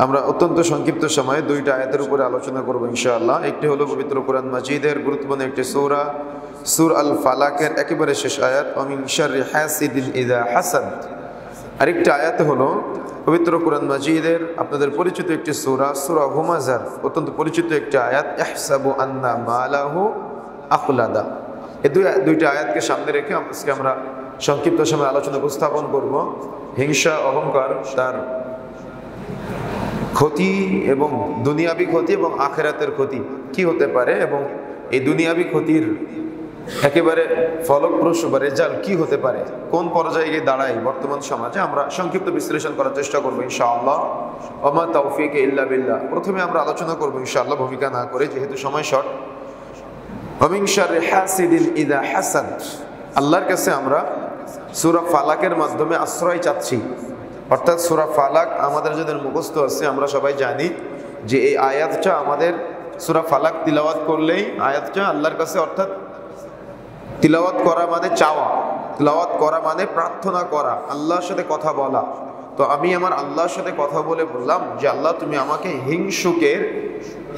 আমরা অত্যন্ত সংক্ষিপ্ত সময়ে দুইটা আয়াতের উপরে আলোচনা করব ইনশাআল্লাহ। একটি হলো পবিত্র কোরআন মাজিদের গুরুত্বপূর্ণ একটি সূরা, সূরা আল ফালাকের একেবারে শেষ আয়াত, ওয়া মিন শাররি হাসিদিন ইযা হাসাদ। আরেকটা আয়াত হলো পবিত্র কোরআন মাজিদের আপনাদের পরিচিত একটি সূরা, সূরা হুমাযার অত্যন্ত পরিচিত একটি আয়াত, ইহসাবু আন্না মালাহু আখলাদা। এই দুইটা আয়াতকে সামনে রেখে আজকে আমরা সংক্ষিপ্ত সময় আলোচনা উপস্থাপন করব। হিংসা, অহংকার, তার ক্ষতি এবং দুনিয়াবি ক্ষতি এবং আখিরাতের ক্ষতি কি হতে পারে, এবং এই দুনিয়াবি ক্ষতির একেবারে ফলপ্রসূ বা রেজাল্ট কি হতে পারে, কোন পর্যায়ে গিয়ে দাঁড়ায় বর্তমান সমাজে, আমরা সংক্ষিপ্ত বিশ্লেষণ করার চেষ্টা করবো ইনশাআল্লাহ। ওমা তাওফিক ইল্লা বিল্লাহ। প্রথমে আমরা আলোচনা করবো ইনশাআল্লাহ, ভূমিকা না করে, যেহেতু সময় শর্ট। ওয়া মিন শাররি হাসিদিন ইযা হাসাদ। আল্লাহর কাছে আমরা সূরা ফালাকের মাধ্যমে আশ্রয় চাচ্ছি। অর্থাৎ সূরা ফালাক আমাদের যাদের মুখস্থ আছে, আমরা সবাই জানি যে এই আয়াতটা আমাদের সূরা ফালাক তিলাওয়াত করলেই আয়াতটা আল্লাহর কাছে, অর্থাৎ তিলাওয়াত করা মানে চাওয়া, তিলাওয়াত করা মানে প্রার্থনা করা, আল্লাহর সাথে কথা বলা। তো আমি আমার আল্লাহর সাথে কথা বলে বললাম যে আল্লাহ, তুমি আমাকে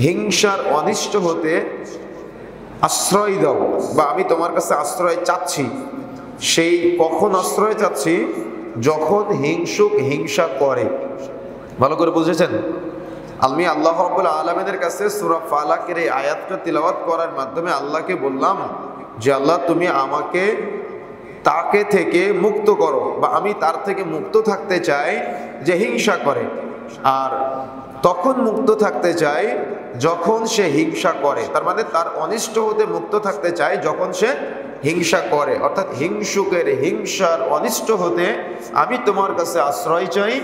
হিংসার অনিষ্ট হতে আশ্রয় দাও, বা আমি তোমার কাছে আশ্রয় চাচ্ছি। সেই কখন আশ্রয় চাচ্ছি? যখন হিংসুক হিংসা করে। ভালো করে বুঝেছেন? আমি আল্লাহ রাব্বুল আলামিনের কাছে সূরা ফালাকের এই আয়াতটা তিলাওয়াত করার মাধ্যমে আল্লাহকে বললাম যে আল্লাহ, তুমি আমাকে তাকে থেকে মুক্ত করো, বা আমি তার থেকে মুক্ত থাকতে চাই যে হিংসা করে। আর তখন মুক্ত থাকতে চাই যখন সে হিংসা করে, তার মানে তার অনিষ্ট হতে মুক্ত থাকতে চাই যখন সে হিংসা করে। অর্থাৎ হিংসুকের হিংসার অনিষ্ট হতে আমি তোমার কাছে আশ্রয় চাই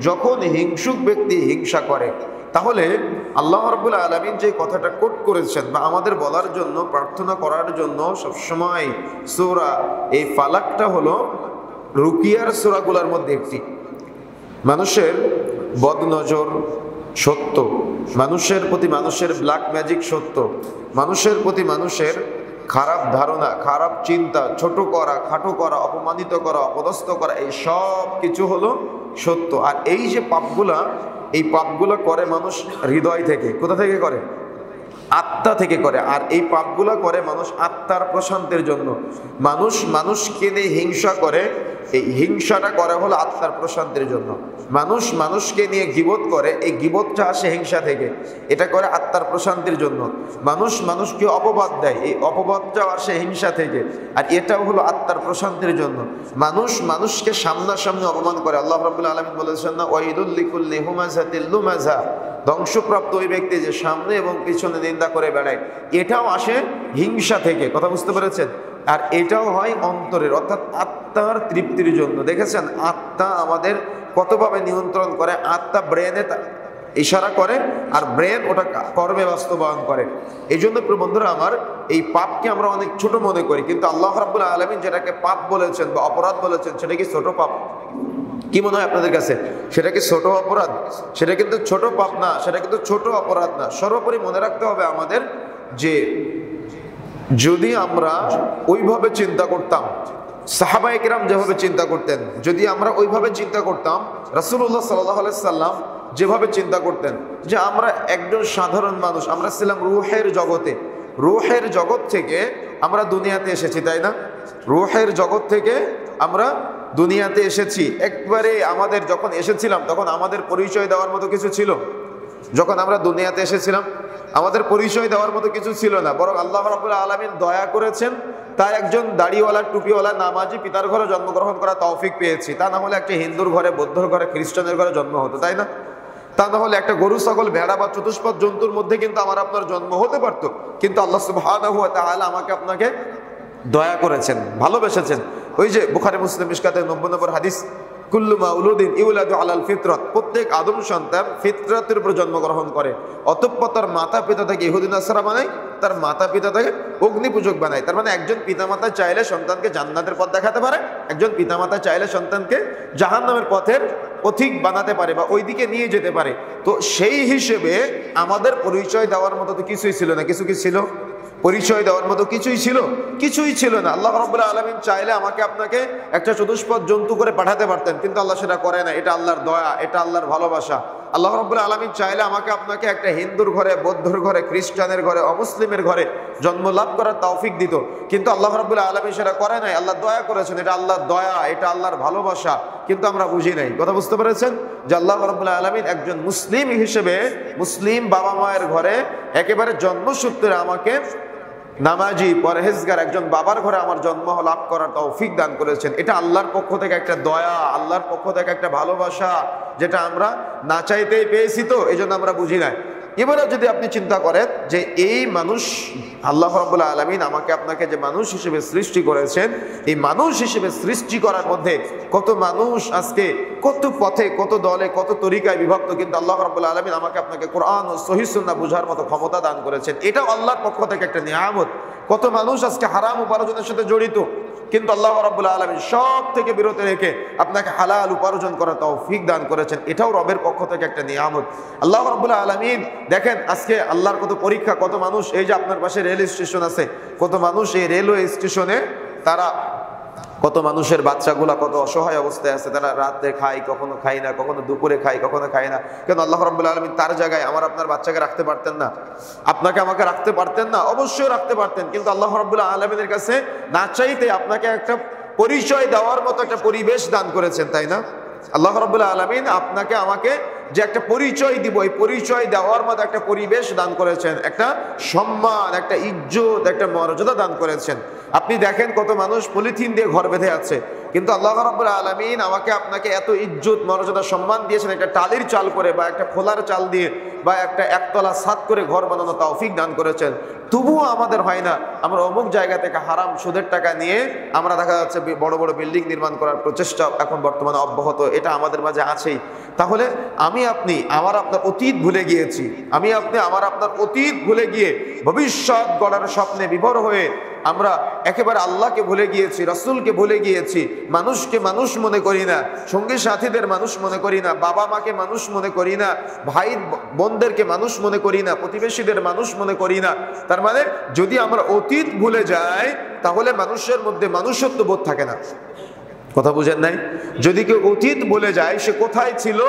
যখন হিংসুক ব্যক্তি হিংসা করে। তাহলে আল্লাহ রাব্বুল আলামিন যে কথাটা কোট করেছেন বা আমাদের বলার জন্য, প্রার্থনা করার জন্য সবসময় সূরা এই ফালাকটা হলো রুকিয়ার সূরাগুলোর মধ্যে একটি। মানুষের বদনজর সত্য, মানুষের প্রতি মানুষের ব্ল্যাক ম্যাজিক সত্য, মানুষের প্রতি মানুষের খারাপ ধারণা, খারাপ চিন্তা, ছোট করা, খাটো করা, অপমানিত করা, অপদস্থ করা, এই সব কিছু হলো সত্য। আর এই যে পাপগুলা, এই পাপগুলা করে মানুষ হৃদয় থেকে। কোথা থেকে করে? আত্মা থেকে করে। আর এই পাপগুলা করে মানুষ আত্মার প্রশান্তির জন্য। মানুষ মানুষকে নিয়ে হিংসা করে, এই হিংসাটা করে হলো আত্মার প্রশান্তির জন্য। মানুষ মানুষকে নিয়ে গীবত করে, এই গীবতটা আসে হিংসা থেকে, এটা করে আত্মার প্রশান্তির জন্য। মানুষ মানুষকে অপবাদ দেয়, এই অপবাদটাও আসে হিংসা থেকে, আর এটাও হলো আত্মার প্রশান্তির জন্য। মানুষ মানুষকে সামনাসামনি অপমান করে। আল্লাহ রাব্বুল আলামিন বলেছেন না, ওয়াইদুল লিকুল্লি হুমাযাতিল লুমাযা, ধ্বংসপ্রাপ্ত ওই ব্যক্তি যে সামনে এবং পিছনে নিন্দা করে বেড়ায়, এটাও আসে হিংসা থেকে। কথা বুঝতে পেরেছেন? আর এটাও হয় অন্তরের, অর্থাৎ আত্মার তৃপ্তির জন্য। দেখেছেন আত্মা আমাদের কতভাবে নিয়ন্ত্রণ করে? আত্মা ব্রেনে ইশারা করে, আর ব্রেন ওটা কর্মে বাস্তবায়ন করে। এই জন্য প্রিয় বন্ধুরা আমার, এই পাপকে আমরা অনেক ছোট মনে করি, কিন্তু আল্লাহ রাব্বুল আলামিন যেটাকে পাপ বলেছেন বা অপরাধ বলেছেন, সেটা কি ছোট পাপ? কি মনে হয় আপনাদের কাছে? সেটা কি ছোট অপরাধ? সেটা কিন্তু ছোট পাপ না, সেটা কিন্তু ছোট অপরাধ না। সর্বোপরি মনে রাখতে হবে আমাদের যে যদি আমরা ওইভাবে চিন্তা করতাম, সাহাবায়ে কেরাম যেভাবে চিন্তা করতেন, যদি আমরা ওইভাবে চিন্তা করতাম, রাসূলুল্লাহ সাল্লাল্লাহু আলাইহি সাল্লাম যেভাবে চিন্তা করতেন যে আমরা একজন সাধারণ মানুষ, আমরা ছিলাম রূহের জগতে, রূহের জগৎ থেকে আমরা দুনিয়াতে এসেছি, তাই না? রূহের জগৎ থেকে আমরা দুনিয়াতে এসেছি। একবারে আমাদের যখন এসেছিলাম তখন আমাদের পরিচয় দেওয়ার মতো কিছু ছিল? যখন আমরা দুনিয়াতে এসেছিলাম আমাদের পরিচয় দেওয়ার মতো কিছু ছিল না, বরং আল্লাহ রাব্বুল আলামিন দয়া করেছেন, তাই একজন দাড়িওয়ালা, টুপিওয়ালা, নামাজি পিতার ঘরে জন্মগ্রহণ করা তৌফিক পেয়েছি। তা না হলে একটা হিন্দুর ঘরে, বৌদ্ধর ঘরে, খ্রিস্টানের ঘরে জন্ম হতো, তাই না? তা না হলে একটা গরু, ছাগল, ভেড়া বা চতুষ্পদ জন্তুর মধ্যে কিন্তু আমার আপনার জন্ম হতে পারত। কিন্তু আল্লাহ সুবহানাহু ওয়া তাআলা আমাকে আপনাকে দয়া করেছেন, ভালোবেসেছেন। ওই যে বুখারী মুসলিম মিশকাতে 90 নম্বর হাদিস, কুল্লু মাউলুদিন ইউলাদু আলাল ফিতরাত, প্রত্যেক আদম সন্তান ফিতরাতের উপর জন্মগ্রহণ করে। অতঃপর তার মাতা পিতা তাকে ইহুদি নাসারা বানায়, তার মাতা পিতা তাকে অগ্নি পূজক বানায়। তার মানে একজন পিতামাতা চাইলে সন্তানকে জান্নাতের পথ দেখাতে পারে, একজন পিতামাতা চাইলে সন্তানকে জাহান্নামের পথের পথিক বানাতে পারে বা ওইদিকে নিয়ে যেতে পারে। তো সেই হিসেবে আমাদের পরিচয় দেওয়ার মতো তো কিছুই ছিল না। কিছু কি ছিল? পরিচয় দেওয়ার মতো কিছুই ছিল? কিছুই ছিল না। আল্লাহ রাব্বুল আলামিন চাইলে আমাকে আপনাকে একটা চতুষ্পদ জন্তু করে পাঠাতে পারতেন, কিন্তু আল্লাহ সেটা করে না। এটা আল্লাহর দয়া, এটা আল্লাহর ভালোবাসা। আল্লাহ রাব্বুল আলামিন চাইলে আমাকে আপনাকে একটা হিন্দুর ঘরে, বৌদ্ধর ঘরে, খ্রিস্টানের ঘরে, অমুসলিমের ঘরে জন্ম লাভ করার তৌফিক দিত, কিন্তু আল্লাহ রাব্বুল আলামিন সেটা করে নাই। আল্লাহ দয়া করেছেন, এটা আল্লাহর দয়া, এটা আল্লাহর ভালোবাসা, কিন্তু আমরা বুঝি নাই। কথা বুঝতে পেরেছেন যে আল্লাহ রাব্বুল আলামিন একজন মুসলিম হিসেবে, মুসলিম বাবা মায়ের ঘরে একেবারে জন্মসূত্রে আমাকে নামাজি পরহেজগার একজন বাবার ঘরে আমার জন্ম লাভ করার তৌফিক দান করেছেন। এটা আল্লাহর পক্ষ থেকে একটা দয়া, আল্লাহর পক্ষ থেকে একটা ভালোবাসা, যেটা আমরা না চাইতেই পেয়েছি, তো এই জন্য আমরা বুঝি না। এবারে যদি আপনি চিন্তা করেন যে এই মানুষ, আল্লাহ রাব্বুল আলামিন আমাকে আপনাকে যে মানুষ হিসেবে সৃষ্টি করেছেন, এই মানুষ হিসেবে সৃষ্টি করার মধ্যে কত মানুষ আজকে কত পথে, কত দলে, কত তরিকায় বিভক্ত, কিন্তু আল্লাহ রাব্বুল আলামিন আমাকে আপনাকে কোরআন ও সহিহ সুন্নাহ বুঝার মতো ক্ষমতা দান করেছেন। এটাও আল্লাহর পক্ষ থেকে একটা নিয়ামত। কত মানুষ আজকে হারাম উপার্জনের সাথে জড়িত, কিন্তু আল্লাহ রাব্বুল আলামিন সব থেকে বিরত রেখে আপনাকে হালাল উপার্জন করার তৌফিক দান করেছেন। এটাও রবের পক্ষ থেকে একটা নিয়ামত। আল্লাহ রাব্বুল আলামিন দেখেন আজকে আল্লাহর কত পরীক্ষা, কত মানুষ, এই যে আপনার পাশে রেল স্টেশন আছে, কত মানুষ এই রেলওয়ে স্টেশনে, তারা কত মানুষের বাচ্চাগুলা কত অসহায় অবস্থায় আছে, তারা রাতে খায়, কখনো খায় না, কখনো দুপুরে খায়, কখনো খায় না। কেন আল্লাহ রাব্বুল আলামিন তার জায়গায় আমার আপনার বাচ্চাকে রাখতে পারতেন না? আপনাকে আমাকে রাখতে পারতেন না? অবশ্যই রাখতে পারতেন, কিন্তু আল্লাহ রাব্বুল আলামিনের কাছে না চাইতে আপনাকে একটা পরিচয় দেওয়ার মতো একটা পরিবেশ দান করেছেন, তাই না? আল্লাহ রাব্বুল আলামিন আপনাকে আমাকে যে একটা পরিচয় দিব, এই পরিচয় দেওয়ার মতো একটা পরিবেশ দান করেছেন, একটা সম্মান, একটা ইজ্জত, একটা মর্যাদা দান করেছেন। আপনি দেখেন কত মানুষ পলিথিন দিয়ে ঘর বেঁধে আছে, কিন্তু আল্লাহ রাব্বুল আলামিন আমাকে আপনাকে এত ইজ্জত, মর্যাদা, সম্মান দিয়েছেন একটা টালির চাল করে, বা একটা খোলার চাল দিয়ে, বা একটা একতলা ছাদ করে ঘর বানানো তৌফিক দান করেছেন। তবুও আমাদের হয় না, আমরা অমুক জায়গা থেকে হারাম সুদের টাকা নিয়ে আমরা দেখা যাচ্ছে বড় বড় বিল্ডিং নির্মাণ করার প্রচেষ্টা এখন বর্তমানে অব্যাহত, এটা আমাদের মাঝে আছেই। তাহলে আমি আপনি আমার আপনার অতীত ভুলে গিয়েছি, আমি আপনি আমার আপনার অতীত ভুলে গিয়ে ভবিষ্যৎ গড়ার স্বপ্নে বিভোর হয়ে আমরা একেবারে আল্লাহকে ভুলে গিয়েছি, রাসূলকে ভুলে গিয়েছি, মানুষকে মানুষ মনে করি না, সঙ্গী সাথীদের মানুষ মনে করি না, বাবা মাকে মানুষ মনে করি না, ভাই বোনদেরকে মানুষ মনে করি না, প্রতিবেশীদের মানুষ মনে করি না। তার মানে যদি আমরা অতীত ভুলে যাই তাহলে মানুষের মধ্যে মানুষত্ব বোধ থাকে না। কথা বুঝেন নাই? যদি কেউ অতীত ভুলে যায়, সে কোথায় ছিল,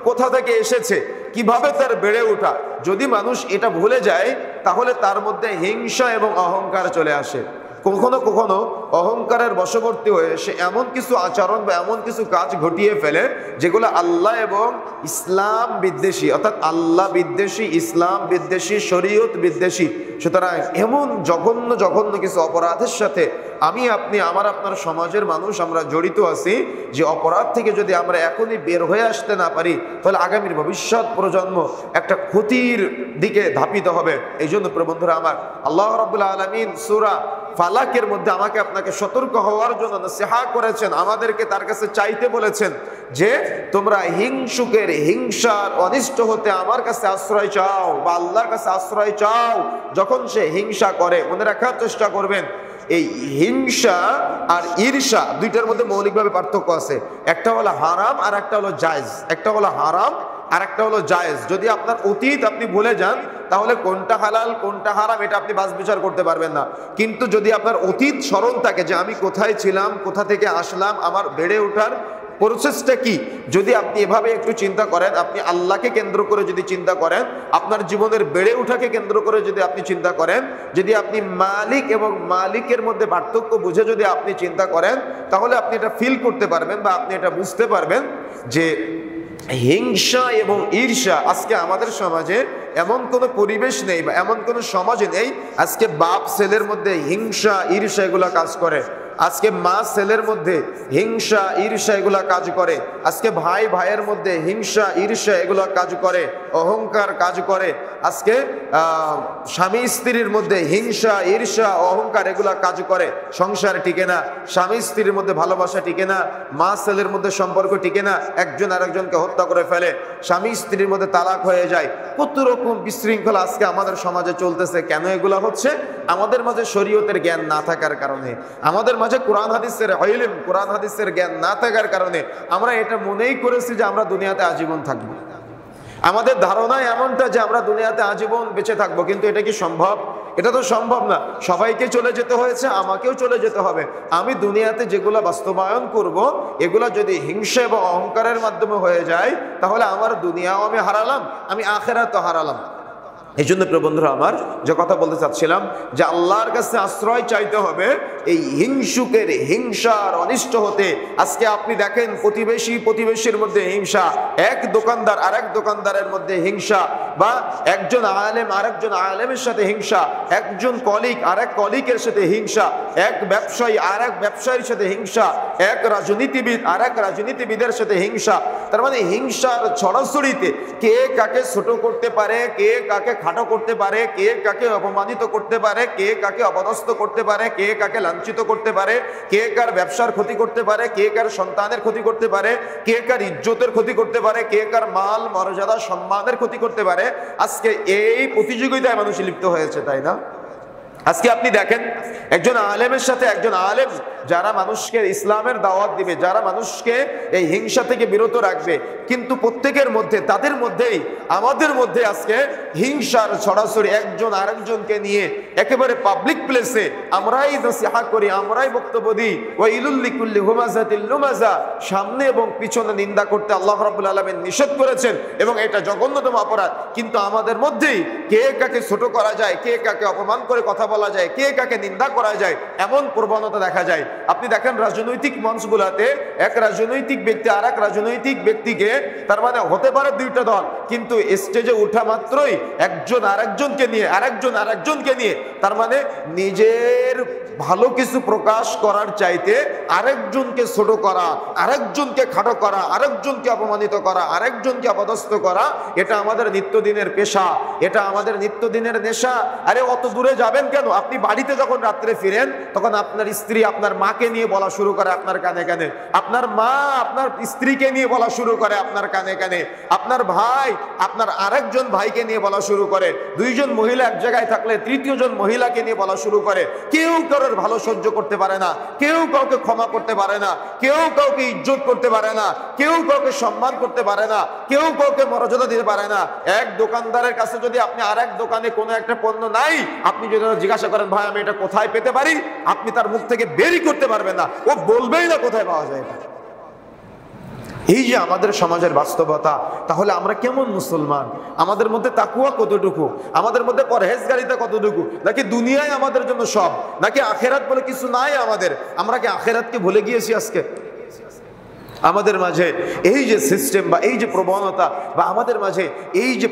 কোথা থেকে এসেছে, কিভাবে তার বেড়ে ওঠা, যদি মানুষ এটা ভুলে যায় তাহলে তার মধ্যে হিংসা এবং অহংকার চলে আসে। কখনো কখনো অহংকারের বশবর্তী হয়ে সে এমন কিছু আচরণ বা এমন কিছু কাজ ঘটিয়ে ফেলে যেগুলো আল্লাহ এবং ইসলাম বিদ্বেষী, অর্থাৎ আল্লাহ বিদ্বেষী, ইসলাম বিদ্বেষী, শরীয়ত বিদ্বেষী। সুতরাং এমন জঘন্য জঘন্য কিছু অপরাধের সাথে আমি আপনি, আমার আপনার সমাজের মানুষ আমরা জড়িত আছি, যে অপরাধ থেকে যদি আমরা এখনই বের হয়ে আসতে না পারি তাহলে আগামীর ভবিষ্যৎ প্রজন্ম একটা ক্ষতির দিকে ধাপিত হবে। এই জন্য বন্ধুরা আমার, আল্লাহ রাব্বুল আলামিন সূরা ফালাকের মধ্যে আমাকে আপনাকে সতর্ক হওয়ার জন্য নসিহত করেছেন, আমাদেরকে তার কাছে চাইতে বলেছেন যে তোমরা হিংসুকের, হিংসার, অনিষ্ট হতে আমার কাছে আশ্রয় চাও বা আল্লাহর কাছে আশ্রয় চাও। যখন সে হিংসা করে, মনে রাখার চেষ্টা করবেন এই হিংসা আর ঈর্ষা দুইটার মধ্যে মৌলিকভাবে পার্থক্য আছে। একটা হলো হারাম আর একটা হলো জায়েজ। একটা হলো হারাম আর একটা হলো জায়েজ। যদি আপনার অতীত আপনি ভুলে যান তাহলে কোনটা হালাল কোনটা হারাম এটা আপনি বাছ বিচার করতে পারবেন না। কিন্তু যদি আপনার অতীত স্মরণ থাকে যে আমি কোথায় ছিলাম, কোথা থেকে আসলাম, আমার বেড়ে ওঠার প্রসেসটা কি, যদি আপনি এভাবে একটু চিন্তা করেন, আপনি আল্লাহকে কেন্দ্র করে যদি চিন্তা করেন, আপনার জীবনের বেড়ে ওঠাকে কেন্দ্র করে যদি আপনি চিন্তা করেন, যদি আপনি মালিক এবং মালিকের মধ্যে পার্থক্য বুঝে যদি আপনি চিন্তা করেন, তাহলে আপনি এটা ফিল করতে পারবেন বা আপনি এটা বুঝতে পারবেন যে হিংসা এবং ঈর্ষা আজকে আমাদের সমাজে এমন কোনো পরিবেশ নেই বা এমন কোনো সমাজে নেই আজকে বাপ ছেলের মধ্যে হিংসা ঈর্ষা এগুলা কাজ করে। আজকে মা ছেলের মধ্যে হিংসা ঈর্ষা এগুলা কাজ করে। আজকে ভাই ভাইয়ের মধ্যে হিংসা ঈর্ষা এগুলা কাজ করে, অহংকার কাজ করে। আজকে স্বামী স্ত্রীর মধ্যে হিংসা ঈর্ষা অহংকার এগুলা কাজ করে। সংসার টিকে না, স্বামী স্ত্রীর মধ্যে ভালোবাসা টিকে না, মা ছেলের মধ্যে সম্পর্ক টিকে না, একজন আরেকজনকে হত্যা করে ফেলে, স্বামী স্ত্রীর মধ্যে তালাক হয়ে যায়। কত রকম বিশৃঙ্খলা আজকে আমাদের সমাজে চলতেছে। কেন এগুলা হচ্ছে? আমাদের মাঝে শরীয়তের জ্ঞান না থাকার কারণে, আমাদের মাঝে কোরআন হাদিসের ইলম, কোরআন হাদিসের জ্ঞান না থাকার কারণে আমরা এটা মনেই করেছি যে আমরা দুনিয়াতে আজীবন থাকবো। আমাদের ধারণা এমনটা যে আমরা দুনিয়াতে আজীবন বেঁচে থাকবো, কিন্তু এটা কি সম্ভব? এটা তো সম্ভব না। সবাইকে চলে যেতে হয়েছে, আমাকেও চলে যেতে হবে। আমি দুনিয়াতে যেগুলো বাস্তবায়ন করব, এগুলা যদি হিংসা এবং অহংকারের মাধ্যমে হয়ে যায়, তাহলে আমার দুনিয়াও আমি হারালাম, আমি আখেরাতও হারালাম। এই জন্য প্রিয় বন্ধুরা আমার, যে কথা বলতে চাচ্ছিলাম, যে আল্লাহর কাছে আশ্রয় চাইতে হবে এই হিংসুকের হিংসার অনিষ্ট হতে। আজকে আপনি দেখেন প্রতিবেশীর মধ্যে হিংসা, এক দোকানদার আরেক দোকানদারের মধ্যে হিংসা, বা একজন আলেম আরেকজন আলেমের সাথে হিংসা, একজন কলিগ আরেক কলিগের সাথে হিংসা, এক ব্যবসায়ী আরেক ব্যবসায়ীর সাথে হিংসা, এক রাজনীতিবিদ আরেক রাজনীতিবিদের সাথে হিংসা। তার মানে হিংসার ছড়াছড়িতে কে কাকে ছোট করতে পারে, কে কাকে খাটো করতে পারে, কে কাকে অপমানিত করতে পারে, কে কাকে অপদস্থ করতে পারে, কে কাকে লাঞ্ছিত করতে পারে, কে কার ব্যবসার ক্ষতি করতে পারে, কে কার সন্তানের ক্ষতি করতে পারে, কে কার ইজ্জতের ক্ষতি করতে পারে, কে কার মাল মর্যাদা সম্মানের ক্ষতি করতে পারে। আজকে এই প্রতিযোগিতায় মানুষ লিপ্ত হয়েছে, তাই না? আজকে আপনি দেখেন একজন আলেমের সাথে একজন আলেম, যারা মানুষকে ইসলামের দাওয়াত দিবে, যারা মানুষকে এই হিংসা থেকে বিরত রাখবে, কিন্তু প্রত্যেকের মধ্যে, তাদের মধ্যেই আমাদের মধ্যে আজকে হিংসার ছড়াছড়ি। একজন আরেকজনকে নিয়ে একেবারে পাবলিক প্লেসে আমরাই নসিহা করি, আমরাই বক্তব্য দিই। ওয়াইলুল লিকুল্লি হুমাযাতিল লুমাযা, সামনে এবং পিছনে নিন্দা করতে আল্লাহ রাব্বুল আলামিন নিষেধ করেছেন, এবং এটা জঘন্যতম অপরাধ। কিন্তু আমাদের মধ্যেই কে কাকে ছোট করা যায়, কে কাকে অপমান করে কথা বলা যায়, কে কাকে নিন্দা করা যায়, এমন প্রবণতা দেখা যায়। আপনি দেখেন রাজনৈতিক মঞ্চগুলোতে এক রাজনৈতিক ব্যক্তি আর এক রাজনৈতিক ব্যক্তিকে, তার মানে হতে পারে দুইটা দল, কিন্তু স্টেজে উঠা মাত্রই একজন আরেকজনকে নিয়ে, তার মানে নিজের ভালো কিছু প্রকাশ করার চাইতে আরেকজনকে ছোট করা, আরেকজনকে খাটো করা, আরেকজনকে অপমানিত করা, আরেকজনকে অপদস্থ করা, এটা আমাদের নিত্যদিনের পেশা, এটা আমাদের নিত্যদিনের নেশা। আরে অত দূরে যাবেন কেন? আপনি বাড়িতে যখন রাত্রে ফিরেন, তখন আপনার স্ত্রী আপনার মাকে নিয়ে বলা শুরু করে আপনার কানে কানে, আপনার মা আপনার স্ত্রীকে নিয়ে বলা শুরু করে আপনার কানে কানে, আপনার ভাই আপনার আরেকজন ভাইকে নিয়ে বলা শুরু করে, দুইজন মহিলা এক জায়গায় থাকলে তৃতীয় জন মহিলাকে নিয়ে বলা শুরু করে। কেউ কারোর ভালো সহ্য করতে পারে না, কেউ কাউকে ক্ষমা করতে পারে না, কেউ কাউকে ইজ্জত করতে পারে না, কেউ কাউকে সম্মান করতে পারে না, কেউ কাউকে মর্যাদা দিতে পারে না। এক দোকানদারের কাছে যদি আপনি আরেক দোকানে কোনো একটা পণ্য নাই, আপনি যদি জিজ্ঞাসা করেন ভাই আমি এটা কোথায় পেতে পারি, আপনি তার মুখ থেকে বেরই করতে পারবেন না, ও বলবেই না কোথায় পাওয়া যায় এটা। এই যে আমাদের সমাজের বাস্তবতা, তাহলে আমরা কেমন মুসলমান? আমাদের মধ্যে তাকুয়া কতটুকু, আমাদের মধ্যে পরহেজগারিতা কতটুকু? নাকি দুনিয়ায় আমাদের জন্য সব, নাকি আখেরাত বলে কিছু নাই আমাদের? আমরা কি আখেরাতকে ভুলে গিয়েছি? আজকে আমাদের মাঝে এই যে সিস্টেম বা এই যে প্রবণতা, বা আমাদের মাঝে এই যে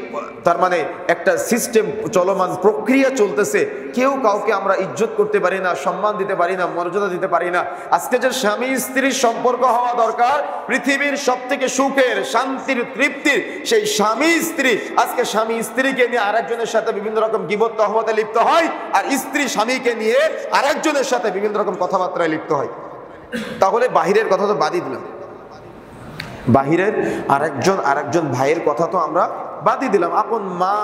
তার মানে একটা সিস্টেম চলমান, প্রক্রিয়া চলতেছে, কেউ কাউকে আমরা ইজ্জত করতে পারি না, সম্মান দিতে পারি না, মর্যাদা দিতে পারি না। আজকে যে স্বামী স্ত্রীর সম্পর্ক হওয়া দরকার, পৃথিবীর সব থেকে সুখের, শান্তির, তৃপ্তির সেই স্বামী স্ত্রী, আজকে স্বামী স্ত্রীকে নিয়ে আরেকজনের সাথে বিভিন্ন রকম গীবত তহমতে লিপ্ত হয়, আর স্ত্রী স্বামীকে নিয়ে আরেকজনের সাথে বিভিন্ন রকম কথাবার্তায় লিপ্ত হয়। তাহলে বাহিরের কথা তো বাদই দিলাম, বাহিরের আরেকজন ভাইয়ের কথা তো আমরা বাদই দিলাম। আপন মা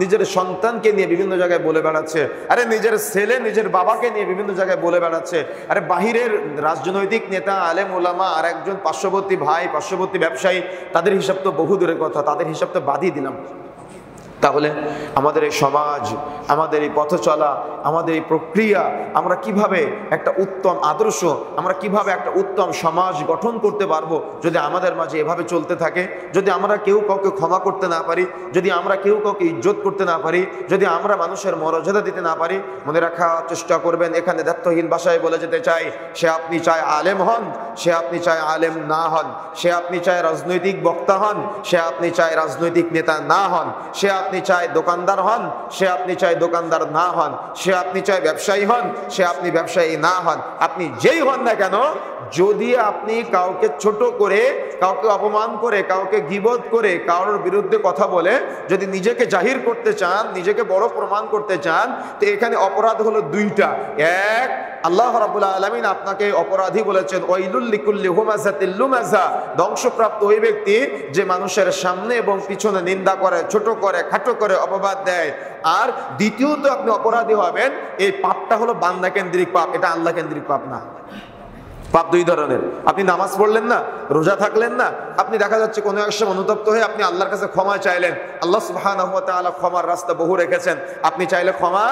নিজের সন্তানকে নিয়ে বিভিন্ন জায়গায় বলে বেড়াচ্ছে, আরে নিজের ছেলে নিজের বাবাকে নিয়ে বিভিন্ন জায়গায় বলে বেড়াচ্ছে, আরে বাহিরের রাজনৈতিক নেতা, আলেম ওলামা, আর একজন পার্শ্ববর্তী ভাই, পার্শ্ববর্তী ব্যবসায়ী, তাদের হিসাব তো বহু দূরের কথা, তাদের হিসাব তো বাদই দিলাম। তাহলে আমাদের এই সমাজ, আমাদের এই পথ চলা, আমাদের এই প্রক্রিয়া, আমরা কিভাবে একটা উত্তম আদর্শ, আমরা কিভাবে একটা উত্তম সমাজ গঠন করতে পারবো যদি আমাদের মাঝে এভাবে চলতে থাকে? যদি আমরা কেউ কাউকে ক্ষমা করতে না পারি, যদি আমরা কেউ কাউকে ইজ্জত করতে না পারি, যদি আমরা মানুষের মর্যাদা দিতে না পারি, মনে রাখার চেষ্টা করবেন, এখানে দায়িত্বহীন ভাষায় বলে যেতে চাই, সে আপনি চায় আলেম হন, সে আপনি চায় আলেম না হন, সে আপনি চায় রাজনৈতিক বক্তা হন, সে আপনি চায় রাজনৈতিক নেতা না হন, সে আপনি চায় দোকানদার হন, সে আপনি চায় দোকানদার না হন, সে আপনি চায় ব্যবসায়ী হন, সে আপনি ব্যবসায়ী না হন, আপনি যেই হন না কেন, যদি আপনি কাউকে ছোট করে, কাউকে অপমান করে, কাউকে গীবত করে, কারোর বিরুদ্ধে কথা বলে যদি নিজেকে জাহির করতে চান, নিজেকে বড় প্রমাণ করতে চান, তো এখানে অপরাধ হলো দুইটা। এক, আল্লাহ রাব্বুল আলামিন আপনাকে অপরাধী বলেছেন, ওয়াইলুল লিকুল্লি হুমাযাতিল লুমাযা, ধ্বংসপ্রাপ্ত ওই ব্যক্তি যে মানুষের সামনে এবং পিছনে নিন্দা করে, ছোট করে, খাটো করে, অপবাদ দেয়। আর দ্বিতীয়ত আপনি অপরাধী হবেন, এই পাপটা হলো বান্দা কেন্দ্রিক পাপ, এটা আল্লাহ কেন্দ্রিক পাপ না। পাপ দুই ধরনের। আপনি নামাজ পড়লেন না, রোজা থাকলেন না, আপনি দেখা যাচ্ছে কোনো এক সময় অনুতপ্ত হয়ে আপনি আল্লাহর কাছে ক্ষমা চাইলেন, আল্লাহ সুবহানাহু ওয়া তাআলা ক্ষমার রাস্তা বহু রেখেছেন, আপনি চাইলে ক্ষমা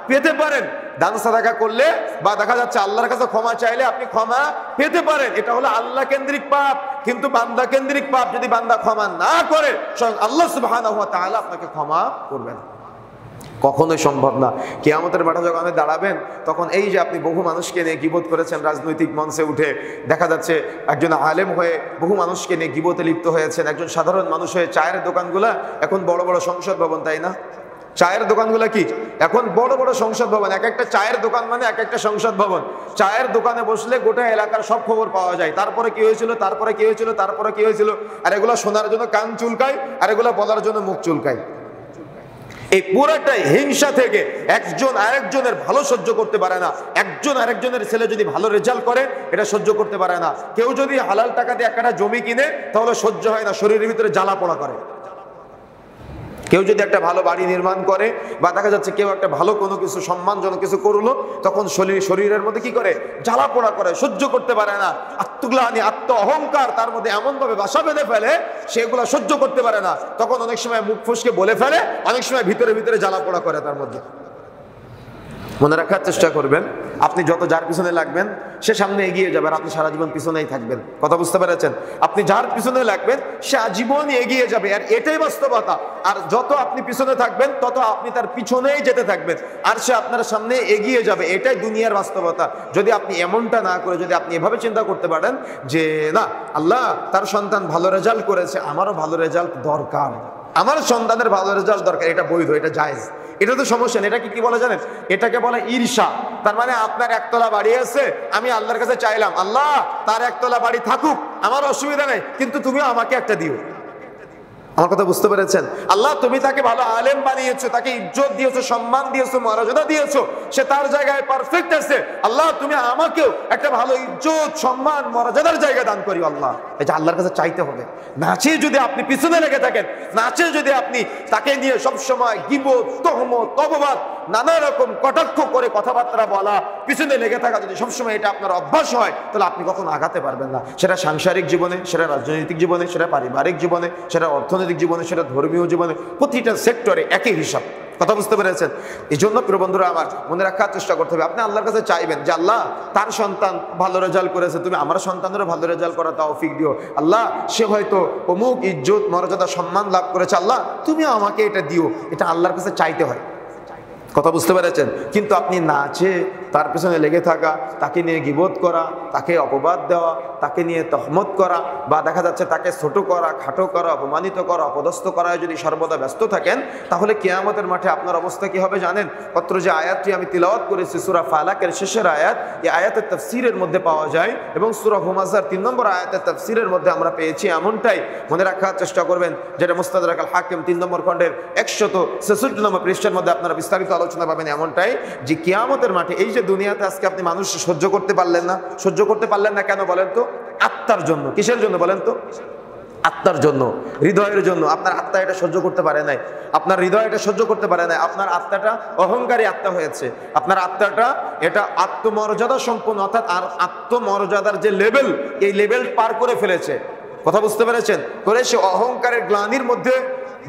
পেতে পারেন। দান সাদাকা করলে বা দেখা যাচ্ছে আল্লাহর কাছে ক্ষমা চাইলে আপনি ক্ষমা পেতে পারেন। এটা হলো আল্লাহ কেন্দ্রিক পাপ। কিন্তু বান্দা কেন্দ্রিক পাপ যদি বান্দা ক্ষমা না করে, স্বয়ং আল্লাহ সুবহানাহু ওয়া তাআলা আপনাকে ক্ষমা করবেন, কখনোই সম্ভব না। কিয়ামতের মাঠে যখন আপনি দাঁড়াবেন, তখন এই যে আপনি বহু মানুষকে নিয়ে গীবত করেছেন, রাজনৈতিক মঞ্চে উঠে দেখা যাচ্ছে একজন আলেম হয়ে বহু মানুষকে নিয়ে গীবতে লিপ্ত হয়েছেন, একজন সাধারণ মানুষ হয়ে চায়ের দোকানগুলা এখন বড় বড় সংসদ ভবন, তাই না? চায়ের দোকানগুলো কি এখন বড় বড় সংসদ ভবন। এক একটা চায়ের দোকান মানে এক একটা সংসদ ভবন। চায়ের দোকানে বসলে গোটা এলাকার সব খবর পাওয়া যায়, তারপরে কি হয়েছিল, তারপরে কি হয়েছিল, তারপরে কি হয়েছিল। আর এগুলো শোনার জন্য কান চুলকায়, আর এগুলো বলার জন্য মুখ চুলকায়। এই পুরাটাই হিংসা থেকে। একজন আরেকজনের ভালো সহ্য করতে পারে না। একজন আরেকজনের ছেলে যদি ভালো রেজাল্ট করে, এটা সহ্য করতে পারে না। কেউ যদি হালাল টাকা দিয়ে একটা জমি কিনে, তাহলে সহ্য হয় না, শরীরের ভিতরে জ্বালা পোড়া করে। কেউ যদি একটা ভালো বাড়ি নির্মাণ করে বা দেখা যাচ্ছে কেউ একটা ভালো কোনো কিছু সম্মানজনক কিছু করলো, তখন শরীরের মধ্যে কি করে, জ্বালা পোড়া করে, সহ্য করতে পারে না। আত্মগ্লানি, আত্ম অহংকার তার মধ্যে এমন ভাবে বাসা বেঁধে ফেলে, সেগুলো সহ্য করতে পারে না। তখন অনেক সময় মুখ ফসকে বলে ফেলে, অনেক সময় ভিতরে ভিতরে জ্বালা পোড়া করে তার মধ্যে। মনে রাখার চেষ্টা করবেন, আপনি যত যার পিছনে লাগবেন সে সামনে এগিয়ে যাবে, আর আপনি সারা জীবন পিছনেই থাকবেন। কথা বুঝতে পেরেছেন? আপনি যার পিছনে লাগবেন সে আজীবন এগিয়ে যাবে, আর এটাই বাস্তবতা। আর যত আপনি পিছনে থাকবেন, তত আপনি তার পিছনেই যেতে থাকবেন, আর সে আপনার সামনে এগিয়ে যাবে। এটাই দুনিয়ার বাস্তবতা। যদি আপনি এমনটা না করে, যদি আপনি এভাবে চিন্তা করতে পারেন যে না, আল্লাহ তার সন্তান ভালো রেজাল্ট করেছে, আমারও ভালো রেজাল্ট দরকার, আমার সন্তানের ভালো রেজাল্ট দরকার, এটা বৈধ, এটা জায়েজ, এটা তো সমস্যা নেই। এটাকে কি বলে জানেন? এটাকে বলে ঈর্ষা। তার মানে আপনার একতলা বাড়ি আছে, আমি আল্লাহর কাছে চাইলাম, আল্লাহ তার একতলা বাড়ি থাকুক, আমার অসুবিধা নেই, কিন্তু তুমিও আমাকে একটা দিও। আমার কথা বুঝতে পেরেছেন? আল্লাহ তুমি তাকে ভালো আলেম বানিয়েছো, তাকে ইজ্জত দিয়েছো, সম্মান দিয়েছো, মর্যাদা দিয়েছো, সে তার জায়গায় পারফেক্ট আছে। আল্লাহ তুমি আমাকেও একটা ভালো ইজ্জত, সম্মান, মর্যাদার জায়গা দান করি আল্লাহ। এটা আল্লাহর কাছে চাইতে হবে। নাচে যদি আপনি পিছনে লেগে থাকেন, নাচে যদি আপনি তাকে নিয়ে সবসময় গীবত, তহমত, অপবাদ, নানা রকম কটাক্ষ করে কথাবার্তা বলা, পিছনে লেগে থাকা, যদি সবসময় এটা আপনার অভ্যাস হয়, তাহলে আপনি কখনো আগাতে পারবেন না। সেটা সাংসারিক জীবনে, সেটা রাজনৈতিক জীবনে, সেটা পারিবারিক জীবনে, সেটা অর্থনৈতিক জীবনে, সেটা ধর্মীয় জীবনে, প্রতিটা সেক্টরে একই হিসাব। কথা বুঝতে পেরেছেন? এই জন্য প্রিয় বন্ধুরা আমার, মনে রাখার চেষ্টা করতে হবে, আপনি আল্লাহর কাছে চাইবেন যে আল্লাহ তার সন্তান ভালো রেজাল্ট করেছে, তুমি আমার সন্তানেরও ভালো রেজাল্ট করা তৌফিক দিও। আল্লাহ সে হয়তো অমুক ইজ্জত, মর্যাদা, সম্মান লাভ করেছে, আল্লাহ তুমি আমাকে এটা দিও। এটা আল্লাহর কাছে চাইতে হয়। কথা বুঝতে পেরেছেন? কিন্তু আপনি নাচে তার পেছনে লেগে থাকা, তাকে নিয়ে গীবত করা, তাকে অপবাদ দেওয়া, তাকে নিয়ে তহমত করা, বা দেখা যাচ্ছে তাকে ছোট করা, খাটো করা, অপমানিত করা, অপদস্থ করায় যদি সর্বদা ব্যস্ত থাকেন, তাহলে কিয়ামতের মাঠে আপনার অবস্থা কি হবে জানেন? পত্র যে আয়াতটি আমি তিলাওয়াত করেছি, সূরা ফালাকের শেষের আয়াত, এই আয়াতের তাফসীরের মধ্যে পাওয়া যায়, এবং সূরা হুমাযার 3 নম্বর আয়াতের তাফসীরের মধ্যে আমরা পেয়েছি এমনটাই। মনে রাখার চেষ্টা করবেন, যেটা মুস্তাদরাক আল হাকিম 3 নম্বর খণ্ডের 166 নম্বর পৃষ্ঠার মধ্যে আপনারা বিস্তারিত আলোচনা পাবেন এমনটাই, যে কিয়ামতের মাঠে এই যে দুনিয়াতে আজকে আপনি মানুষ সহ্য করতে পারলেন না, সহ্য করতে পারলেন না কেন বলেন তো? আত্মার জন্য। কিসের জন্য বলেন তো? আত্মার জন্য, হৃদয়ের জন্য। আপনার আত্মা এটা সহ্য করতে পারে নাই, আপনার হৃদয় এটা সহ্য করতে পারে নাই। আপনার আত্মাটা অহংকারী আত্মা হয়েছে, আপনার আত্মাটা এটা আত্মমর্যাদা সম্পন্ন, অর্থাৎ আর আত্মমর্যাদার যে লেভেল, এই লেভেল পার করে ফেলেছে। কথা বুঝতে পেরেছেন? করে সে অহংকারের গ্লানির মধ্যে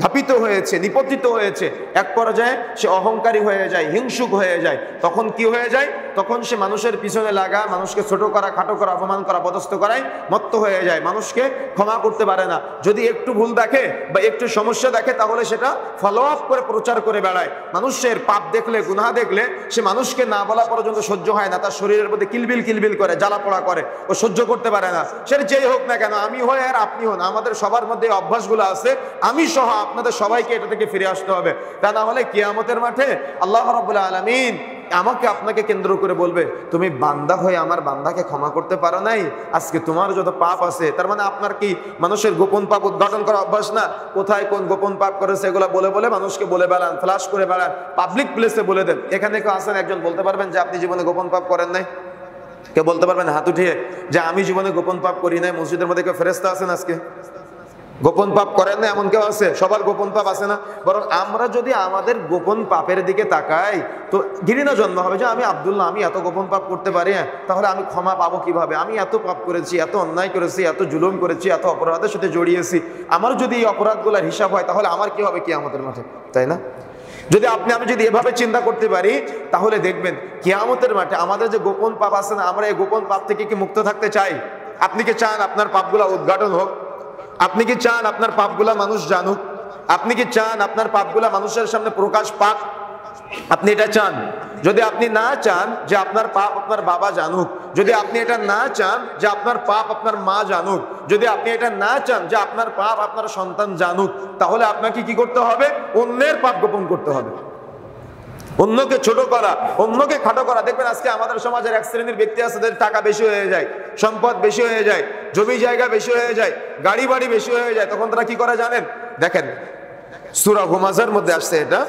ধাপিত হয়েছে, নিপতিত হয়েছে। এক পর্যায়ে সে অহংকারী হয়ে যায়, হিংসুক হয়ে যায়। তখন কি হয়ে যায়? তখন সে মানুষের পিছনে লাগা, মানুষকে ছোট করা, খাটো করা, অপমান করা, পদস্থ করায় মত্ত হয়ে যায়। মানুষকে ক্ষমা করতে পারে না। যদি একটু ভুল দেখে বা একটু সমস্যা দেখে, তাহলে সেটা ফলো আপ করে প্রচার করে বেড়ায়। মানুষের পাপ দেখলে, গুনাহ দেখলে সে মানুষকে না বলা পর্যন্ত সহ্য হয় না, তার শরীরের মধ্যে কিলবিল কিলবিল করে, জ্বালা পোড়া করে, ও সহ্য করতে পারে না। সে যেই হোক না কেন, আমি হই আর আপনি হন, আমাদের সবার মধ্যে অভ্যাসগুলো আছে, আমি সহ আপনাদের সবাইকে এটা থেকে ফিরে আসতে হবে। তা না হলে কিয়ামতের মাঠে আল্লাহ রাব্বুল আলামিন আমাকে আপনাকে কেন্দ্র করে বলবে, তুমি বান্দা হয়ে আমার বান্দাকে ক্ষমা করতে পারো নাই, আজকে তোমার যত পাপ আছে। তার মানে আপনার কি মানুষের গোপন পাপ উদ্ঘাটন করা অভ্যাস না? কোথায় কোন গোপন পাপ করেছে এগুলো বলে বলে মানুষকে বলে বেড়ান, ফ্লাশ করে বেড়ান, পাবলিক প্লেসে বলে দেন। এখানে কেউ আসেন একজন বলতে পারবেন যে আপনি জীবনে গোপন পাপ করেন নাই? কেউ বলতে পারবেন হাত উঠিয়ে যে আমি জীবনে গোপন পাপ করি নাই? মসজিদের মধ্যে কেউ ফেরেশতা আছেন আজকে? গোপন পাপ করেন না এমন কেউ আছে? সবার গোপন পাপ আছে না? বরং আমরা যদি আমাদের গোপন পাপের দিকে তাকাই তো ঘৃণা জন্ম হবে যে আমি আব্দুল্লাহ, আমি এত গোপন পাপ করতে পারি, তাহলে আমি ক্ষমা পাবো কিভাবে? আমি এত পাপ করেছি, এত অন্যায় করেছি, এত জুলুম করেছি, এত অপরাধের সাথে জড়িয়েছি, আমার যদি এই অপরাধগুলোর হিসাব হয় তাহলে আমার কি হবে কিয়ামতের মাঠে, তাই না? যদি আমি যদি এভাবে চিন্তা করতে পারি তাহলে দেখবেন কিয়ামতের মাঠে আমাদের যে গোপন পাপ আছে না, আমরা এই গোপন পাপ থেকে কি মুক্ত থাকতে চাই? আপনি কি চান আপনার পাপগুলা উদ্ঘাটন হোক? আপনি কি চান আপনার পাপগুলা মানুষ জানুক? আপনি কি চান আপনার পাপগুলা মানুষের সামনে প্রকাশ পাক? আপনি এটা চান? যদি আপনি না চান যে আপনার পাপ আপনার বাবা জানুক, যদি আপনি এটা না চান যে আপনার পাপ আপনার মা জানুক, যদি আপনি এটা না চান যে আপনার পাপ আপনার সন্তান জানুক, তাহলে আপনাকে কি করতে হবে? অন্যের পাপ গোপন করতে হবে, অন্যকে ছোট করা, অন্যকে খাটো করা। দেখবেন আজকে আমাদের সমাজের এক শ্রেণীর ব্যক্তি আছে, যাদের টাকা বেশি হয়ে যায়, সম্পদ বেশি হয়ে যায়, জমি জায়গা বেশি হয়ে যায়, গাড়ি বাড়ি বেশি হয়ে যায়, তখন তারা কি করে জানেন? দেখেন সূরা হুমাযার মধ্যে আসছে এটা,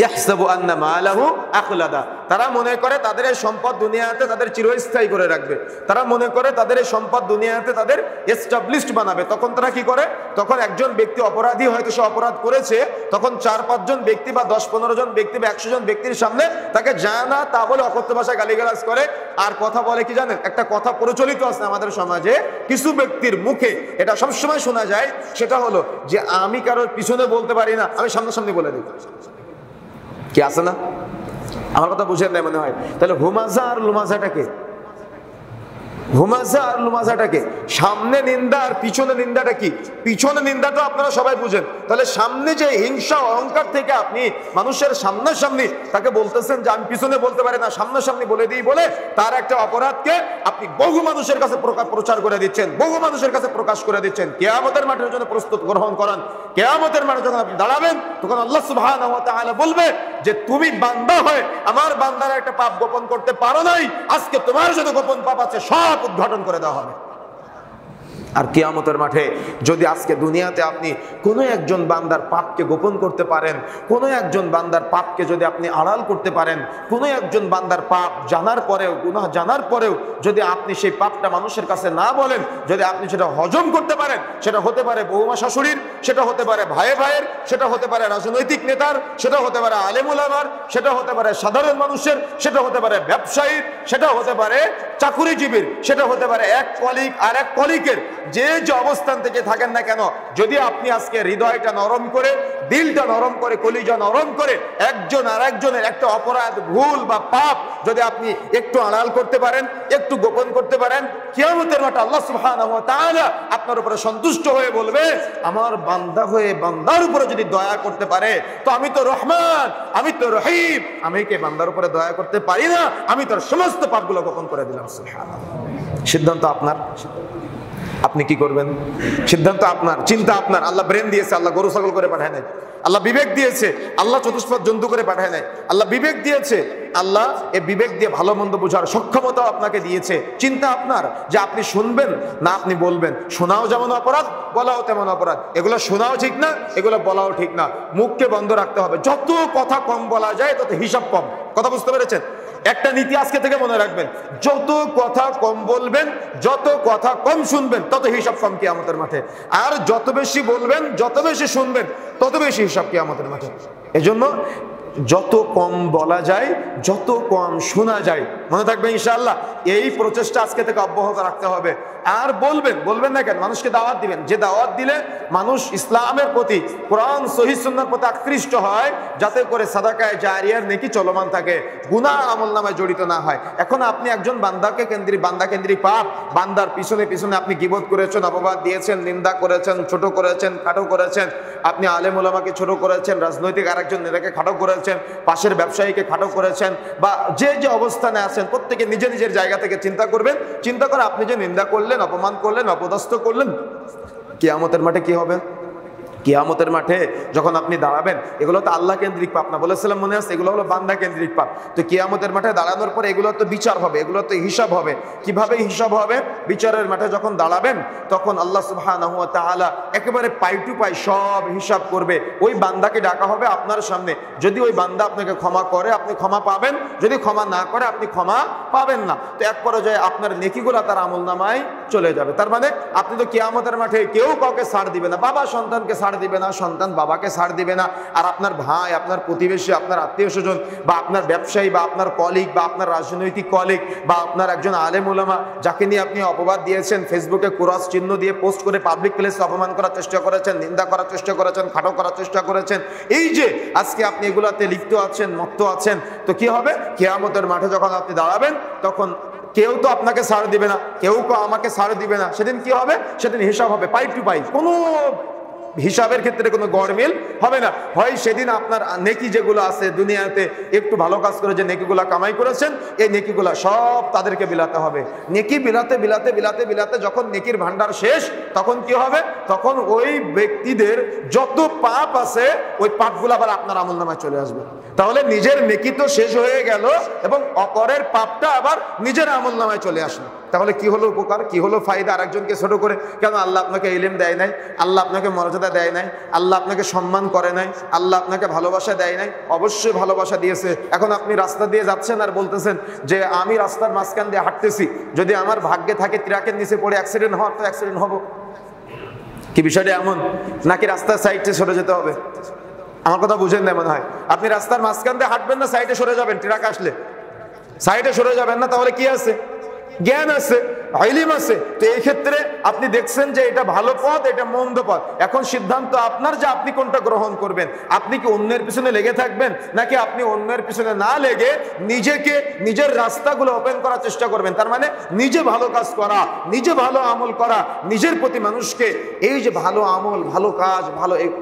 ইয়াহসাবু আন্না মালাহু আখলাদা। তারা মনে করে তাদের এই সম্পদ দুনিয়াতে তাদের চিরস্থায়ী করে রাখবে, তারা মনে করে তাদের এই সম্পদ দুনিয়াতে তাদের এস্টাবলিশড বানাবে। তখন তারা কি করে? তখন একজন ব্যক্তি অপরাধী, হয়তো সে অপরাধ করেছে, তখন 4-5 জন ব্যক্তি বা 10-15 জন ব্যক্তি বা 100 জন ব্যক্তির সামনে তাকে জানা তা বলে অকথ্য ভাষায় গালিগালাজ করে। আর কথা বলে কি জানেন? একটা কথা প্রচলিত আছে আমাদের সমাজে, কিছু ব্যক্তির মুখে এটা সবসময় শোনা যায়, সেটা হলো যে আমি কারোর পিছনে বলতে পারি না, আমি সামনাসামনি বলে দিই। কি আছে না? আমার কথা বুঝেন নাই মনে হয়। তাহলে হুমাজা আর লুমাজাটাকে, হুমাজা আর লুমাজাটাকে, সামনে নিন্দা আর পিছনে নিন্দাটা কি? পিছনে নিন্দাটা আপনারা সবাই বুঝেন। তাহলে সামনে যে হিংসা অহংকার থেকে আপনি মানুষের সামনাসামনি তাকে বলতেছেন যে আমি পিছনে বলতে পারি না, সামনাসামনি বলে দিই বলে তার একটা অপরাধকে আপনি বহু মানুষের কাছে প্রচার করে দিচ্ছেন, বহু মানুষের কাছে প্রকাশ করে দিচ্ছেন। কিয়ামতের মাঠের জন্য প্রস্তুত গ্রহণ করেন। কিয়ামতের মাঠে যখন আপনি দাঁড়াবেন তখন আল্লাহ সুবহানাহু ওয়া তাআলা বলবে যে তুমি বান্দা হয়ে আমার বান্দার একটা পাপ গোপন করতে পারো নাই, আজকে তোমার যত গোপন পাপ আছে সব উদ্ঘাটন করে দেওয়া হবে। আর কিয়ামতের মাঠে যদি আজকে দুনিয়াতে আপনি কোনো একজন বান্দার পাপকে গোপন করতে পারেন, কোনো একজন বান্দার পাপকে যদি আপনি আড়াল করতে পারেন, কোনো একজন বান্দার পাপ জানার পরেও, গুনাহ জানার পরেও যদি আপনি সেই পাপটা মানুষের কাছে না বলেন, যদি আপনি সেটা হজম করতে পারেন, সেটা হতে পারে বৌমা শাশুড়ির, সেটা হতে পারে ভাইয়ে ভাইয়ের, সেটা হতে পারে রাজনৈতিক নেতার, সেটা হতে পারে আলেম উলামার, সেটা হতে পারে সাধারণ মানুষের, সেটা হতে পারে ব্যবসায়ীর, সেটা হতে পারে চাকুরিজীবীর, সেটা হতে পারে এক কলিগ আর এক কলিগের, যে যে অবস্থান থেকে থাকেন না কেন, যদি আপনি আজকে হৃদয়টা নরম করে, দিলটা নরম করে, কলিজা নরম করে একজন আর একজনের একটা অপরাধ, ভুল বা পাপ যদি আপনি একটু আড়াল করতে পারেন, একটু গোপন করতে পারেন, কিয়ামতের মাঠে আল্লাহ সুবহানাহু ওয়া তাআলা আপনার উপরে সন্তুষ্ট হয়ে বলবে আমার বান্দা হয়ে বান্দার উপরে যদি দয়া করতে পারে তো আমি তো রহমান, আমি তো রহিম, আমি কি বান্দার উপরে দয়া করতে পারি না? আমি তার সমস্ত পাপগুলো গোপন করে দিলাম। সুবহানাল্লাহ। সিদ্ধান্ত আপনার, আপনি কি করবেন? সিদ্ধান্ত আপনার, চিন্তা আপনার। আল্লাহ ব্রেন দিয়েছে, আল্লাহ গরু ছাগল করে পাঠায় নাই। আল্লাহ বিবেক দিয়েছে, আল্লাহ চতুষ্পদ জন্তু করে পাঠায় নাই। আল্লাহ বিবেক দিয়েছে, আল্লাহ এই বিবেক দিয়ে ভালো মন্দ বোঝার সক্ষমতা আপনাকে দিয়েছে। চিন্তা আপনার যে আপনি শুনবেন না আপনি বলবেন। শোনাও যেমন অপরাধ, বলাও তেমন অপরাধ। এগুলো শোনাও ঠিক না, এগুলো বলাও ঠিক না। মুখকে বন্ধ রাখতে হবে, যত কথা কম বলা যায় তত হিসাব কম। কথা বুঝতে পেরেছেন? একটা নীতি আজকে থেকে মনে রাখবেন, যত কথা কম বলবেন, যত কথা কম শুনবেন, তত হিসাব কম কিয়ামতের মাঠে। আর যত বেশি বলবেন, যত বেশি শুনবেন, তত বেশি হিসাব কিয়ামতের মাঠে। এজন্য যত কম বলা যায়, যত কম শোনা যায়, মনে থাকবে ইনশাআল্লাহ। এই প্রচেষ্টা আজকে থেকে অব্যাহত রাখতে হবে। আর বলবেন না কেন? মানুষকে দাওয়াত দিবেন, যে দাওয়াত দিলে মানুষ ইসলামের প্রতি, কোরআন সহিহ সুন্নাহর প্রতি আকৃষ্ট হয়, যাতে করে সাদাকায়ে জারিয়ার নেকি চলমান থাকে, গুনাহ আমলনামায় জড়িত না হয়। এখন আপনি একজন বান্দা কেন্দ্রিক পাপ, বান্দার পিছনে পিছনে আপনি গীবত করেছেন, অপবাদ দিয়েছেন, নিন্দা করেছেন, ছোট করেছেন, খাটো করেছেন, আপনি আলেম ওলামাকে ছোট করেছেন, রাজনৈতিক আরেকজন নেতাকে খাটো করেছেন, পাশের ব্যবসায়ীকে খাটো করেছেন, বা যে যে অবস্থানে আছেন প্রত্যেকে নিজের নিজের জায়গা থেকে চিন্তা করবেন। চিন্তা করে আপনি যে নিন্দা করলেন, অপমান করলেন, অপদস্থ করলেন, কিয়ামতের মাঠে কি হবে? কিয়ামতের মাঠে যখন আপনি দাঁড়াবেন, এগুলো তো আল্লাহ কেন্দ্রিক পাপ না, বলেছিলাম মনে আছে, এগুলো হলো বান্দা কেন্দ্রিক পাপ। তো কিয়ামতের মাঠে দাঁড়ানোর পরে এগুলো তো বিচার হবে, এগুলো তো হিসাব হবে। কিভাবে হিসাব হবে? বিচারের মাঠে যখন দাঁড়াবেন তখন আল্লাহ সুবহানাহু ওয়া তাআলা একেবারে পাই টু পাই সব হিসাব করবে। ওই বান্দাকে ডাকা হবে আপনার সামনে, যদি ওই বান্দা আপনাকে ক্ষমা করে আপনি ক্ষমা পাবেন, যদি ক্ষমা না করে আপনি ক্ষমা পাবেন না। তো এক পর্যায়ে আপনার নেকিগুলো তার আমলনামায় চলে যাবে। তার মানে আপনি তো কিয়ামতের মাঠে কেউ কাউকে ছাড় দিবে না, বাবা সন্তানকে ছাড় দিবে না, সন্তান বাবাকে ছাড় দিবে না, আর আপনার ভাই, আপনার প্রতিবেশী, আপনার আত্মীয় স্বজন বা আপনার ব্যবসায়ী বা আপনার কলিগ বা আপনার রাজনৈতিক কলিগ বা আপনার একজন আলেম উলামা যাকে নিয়ে আপনি অপবাদ দিয়েছেন, ফেসবুকে ক্রস চিহ্ন দিয়ে পোস্ট করে পাবলিক প্লেসে অপমান করার চেষ্টা করেছেন, নিন্দা করার চেষ্টা করেছেন, খাটো করার চেষ্টা করেছেন, এই যে আজকে আপনি এগুলাতে লিপ্ত আছেন, মত্ত আছেন, তো কি হবে? কিয়ামতের মাঠে যখন আপনি দাঁড়াবেন তখন কেউ তো আপনাকে ছাড় দিবে না, কেউ আমাকে ছাড় দিবে না। সেদিন কি হবে? সেদিন হিসাব হবে পাই টু পাই, কোনো হিসাবের ক্ষেত্রে কোনো গড়মিল হবে না। হয় সেদিন আপনার নেকি যেগুলো আছে দুনিয়াতে একটু ভালো কাজ করে যে নেকিগুলা কামাই করেছেন, এই নেকিগুলা সব তাদেরকে বিলাতে হবে। নেকি বিলাতে বিলাতে বিলাতে বিলাতে যখন নেকির ভান্ডার শেষ, তখন কি হবে? তখন ওই ব্যক্তিদের যত পাপ আছে ওই পাপগুলো আবার আপনার আমলনামায় চলে আসবে। তাহলে নিজের নেকি তো শেষ হয়ে গেল এবং অপরের পাপটা আবার নিজের আমলনামায় চলে আসলো। তাহলে কি হলো উপকার, কি হলো ফায়দা? আরেকজনকে ছোট করে কেন? আল্লাহ আপনাকে ইলম দেয় নাই, আল্লাহ আপনাকে মর্যাদা দেয় নাই, আল্লাহ আপনাকে সম্মান করে নাই, আল্লাহ আপনাকে ভালোবাসা দেয় নাই? অবশ্যই ভালোবাসা দিয়েছে। এখন আপনি রাস্তা দিয়ে যাচ্ছেন আর বলতেছেন যে আমি রাস্তার মাঝখান দিয়ে হাঁটতেছি, যদি আমার ভাগ্যে থাকে ট্রাকের নিচে পড়ে অ্যাক্সিডেন্ট হওয়ার, তো অ্যাক্সিডেন্ট হবো। কি বিষয়টা এমন? নাকি রাস্তার সাইডে সরে যেতে হবে? আমার কথা বুঝেন না মনে হয়। আপনি রাস্তার মাঝখান দিয়ে হাঁটবেন না, সাইডে সরে যাবেন, ট্রাক আসলে সাইডে সরে যাবেন না, তাহলে কি আছে? জ্ঞান আছে, ইলম আছে। তো এই ক্ষেত্রে আপনি দেখছেন যে এটা ভালো পথ, এটা মন্দ পথ। এখন সিদ্ধান্ত আপনার যে আপনি কোনটা গ্রহণ করবেন। আপনি কি অন্যের পিছনে লেগে থাকবেন, নাকি আপনি অন্যের পিছনে না লেগে নিজেকে, নিজের রাস্তাগুলো ওপেন করার চেষ্টা করবেন? তার মানে নিজে ভালো কাজ করা, নিজে ভালো আমল করা, নিজের প্রতি মানুষকে এই যে ভালো আমল, ভালো কাজ,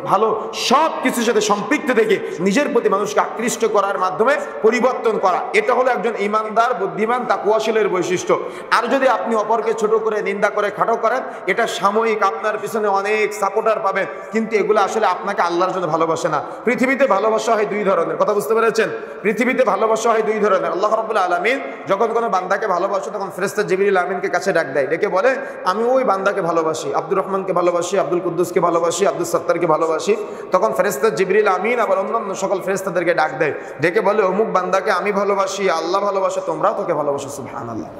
ভালো সব কিছুর সাথে সম্পৃক্ত থেকে নিজের প্রতি মানুষকে আকৃষ্ট করার মাধ্যমে পরিবর্তন করা, এটা হলো একজন ইমানদার, বুদ্ধিমান, তাকওয়াশীলের বৈশিষ্ট্য। আর যদি আপনি অপরকে ছোট করে, নিন্দা করে, খাটো করেন, এটা সাময়িক, আপনার পিছনে অনেক সাপোর্টার পাবেন, কিন্তু এগুলো আসলে আপনাকে আল্লাহর জন্য ভালোবাসে না। পৃথিবীতে ভালোবাসা হয় দুই ধরনের, কথা বুঝতে পেরেছেন? পৃথিবীতে ভালোবাসা হয় দুই ধরনের। আল্লাহ রাব্বুল আলামিন যখন কোনো বান্দাকে ভালোবাসে তখন ফেরেশতা জিবরিল আমিনকে কাছে ডাক দেয়, ডেকে বলে আমি ওই বান্দাকে ভালোবাসি, আব্দুর রহমানকে ভালোবাসি, আব্দুল কুদ্দুসকে ভালোবাসি, আব্দুল সত্তারকে ভালোবাসি। তখন ফেরেশতা জিবরিল আমিন আবার অন্যান্য সকল ফেরেশতাদেরকে ডাক দেয়, ডেকে বলে অমুক বান্দাকে আমি ভালোবাসি, আল্লাহ ভালোবাসে, তোমরাও তোকে ভালোবাসো, সুবহানাল্লাহ।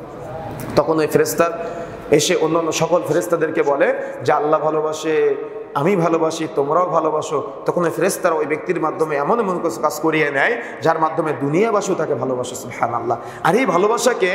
তখন ওই ফেরেশতা এসে অন্যান্য সকল ফেরেশতাদেরকে বলে যে আল্লাহ ভালোবাসে, আমি ভালোবাসি, তোমরাও ভালোবাসো। তখন ওই ফেরেশতারা ওই ব্যক্তির মাধ্যমে এমন এমন কিছু কাজ করিয়ে নেয় যার মাধ্যমে দুনিয়াবাসী তাকে ভালোবাসে, সুবহানাল্লাহ। আর এই ভালোবাসাকে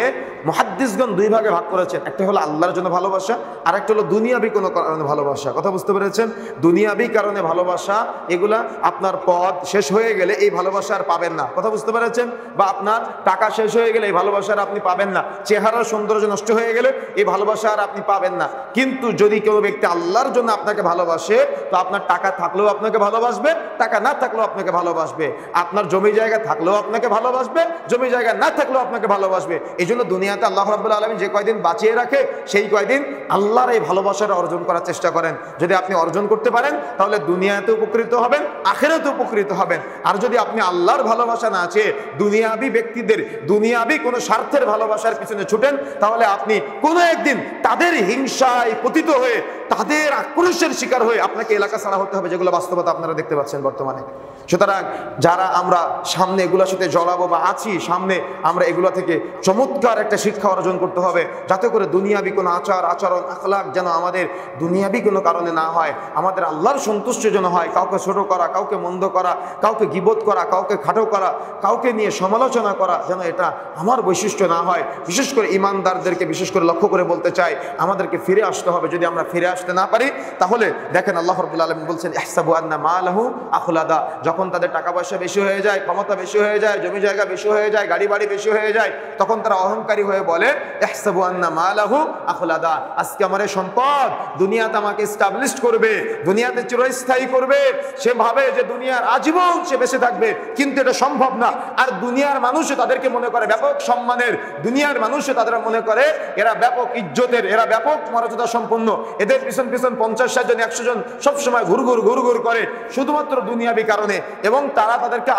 মুহাদ্দিসগণ দুই ভাগে ভাগ করেছেন, একটা হলো আল্লাহর জন্য ভালোবাসা, আর একটা হলো দুনিয়াবি কোনো কারণে ভালোবাসা। কথা বুঝতে পেরেছেন? দুনিয়াবি কারণে ভালোবাসা, এগুলা আপনার পদ শেষ হয়ে গেলে এই ভালোবাসা আর পাবেন না, কথা বুঝতে পেরেছেন? বা আপনার টাকা শেষ হয়ে গেলে এই ভালোবাসা আর আপনি পাবেন না, চেহারার সৌন্দর্য নষ্ট হয়ে গেলে এই ভালোবাসা আর আপনি পাবেন না। কিন্তু যদি কোনো ব্যক্তি আল্লাহর জন্য আপনাকে ভালোবাসে, তো আপনার টাকা থাকলেও আপনাকে ভালোবাসবে, টাকা না থাকলেও আপনাকে ভালোবাসবে, আপনার জমি জায়গা থাকলেও আপনাকে ভালোবাসবে, জমি জায়গা না থাকলেও আপনাকে ভালোবাসবে। এই জন্য দুনিয়াতে আল্লাহ রাব্বুল আলামিন যে কয়দিন বাঁচিয়ে রাখে সেই কয়দিন আল্লাহর এই ভালোবাসাটা অর্জন করার চেষ্টা করেন। যদি আপনি অর্জন করতে পারেন তাহলে দুনিয়াতে উপকৃত হবেন, আখিরাতে উপকৃত হবেন। আর যদি আপনি আল্লাহর ভালোবাসা না চেয়ে দুনিয়াবি ব্যক্তিদের, দুনিয়াবি কোনো স্বার্থের ভালোবাসার পিছনে ছুটেন, তাহলে আপনি কোনো একদিন তাদের হিংসায় পতিত হয়ে, তাদের আক্রোশের শিকার হয়ে আপনাকে এলাকা ছাড়া হতে হবে, যেগুলো বাস্তবতা আপনারা দেখতে পাচ্ছেন বর্তমানে। সুতরাং যারা আমরা সামনে এগুলোর সাথে জড়াবো বা আছি সামনে, আমরা এগুলো থেকে চমৎকার একটা শিক্ষা অর্জন করতে হবে, যাতে করে দুনিয়াবি কোনো আচরণ, আখলাক যেন আমাদের দুনিয়াবি কোনো কারণে না হয়, আমাদের আল্লাহর সন্তুষ্ট যেন হয়। কাউকে ছোট করা, কাউকে মন্দ করা, কাউকে গীবত করা, কাউকে খাটো করা, কাউকে নিয়ে সমালোচনা করা, যেন এটা আমার বৈশিষ্ট্য না হয়। বিশেষ করে ইমানদারদেরকে বিশেষ করে লক্ষ্য করে বলতে চাই, আমাদেরকে ফিরে আসতে হবে। যদি আমরা ফিরে আসতে না পারি তাহলে দেখেন আল্লাহ রাব্বুল আলামিন বলছেন ইহসাবু আন্না মালাহু আখলাদা, যখন তাদের টাকা পয়সা বেশি হয়ে যায়, ক্ষমতা বেশি হয়ে যায়, জমি জায়গা বেশি হয়ে যায়, গাড়ি বাড়ি বেশি হয়ে যায়, তখন তারা অহংকারী হয়ে বলে ইহসাবু আন্না মালাহু আখলাদা, আজকে আমার এই সম্পদ দুনিয়াতে আমাকে এস্টাবলিশ করবে, দুনিয়াতে চিরস্থায়ী করবে। সে ভাবে যে দুনিয়ার আজীবন সে বেঁচে থাকবে, কিন্তু এটা সম্ভব না। আর দুনিয়ার মানুষও তাদেরকে মনে করে ব্যাপক সম্মানের, দুনিয়ার মানুষও তাদের মনে করে এরা ব্যাপক ইজ্জতের, এরা ব্যাপক মর্যাদা সম্পন্ন, এদের পিছন পিছন 50-60 জন 100 জন সবসময় ঘুরঘুর করে শুধুমাত্র দুনিয়াবি কারণে, এবং তারা তাদেরকে